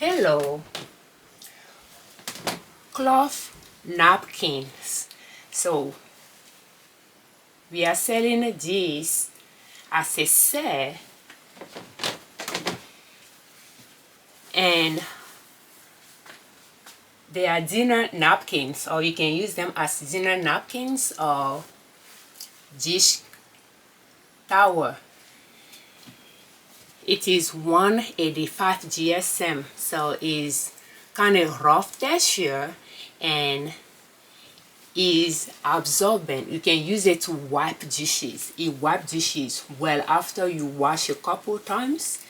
Hello, cloth napkins. So we are selling this as a set, and they are dinner napkins, or you can use them as dinner napkins or dish towel. It is 185 GSM, so it's kind of rough texture and is absorbent. You can use it to wipe dishes. It wipes dishes well. After you wash a couple times,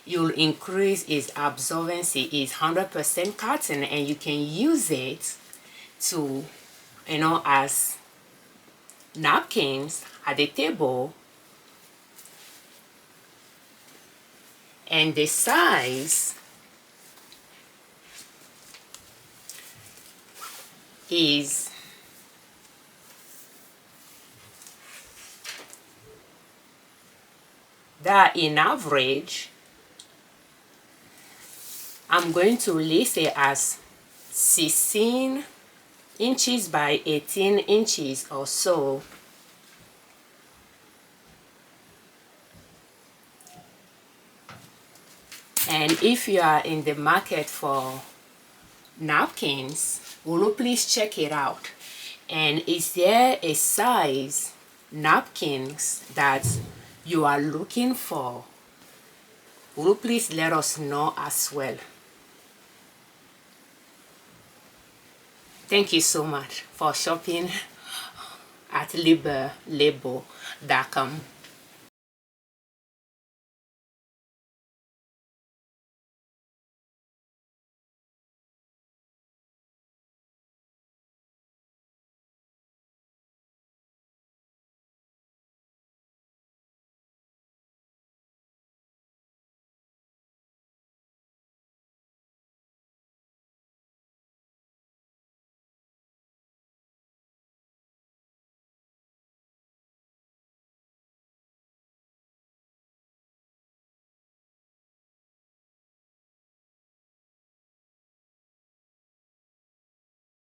you'll increase its absorbency. It's 100% cotton, and you can use it to, as napkins at the table. And the size is that in average, I'm going to list it as 16 inches by 18 inches or so. And if you are in the market for napkins, will you please check it out? And is there a size napkins that you are looking for? Will you please let us know as well? Thank you so much for shopping at liberlabel.com.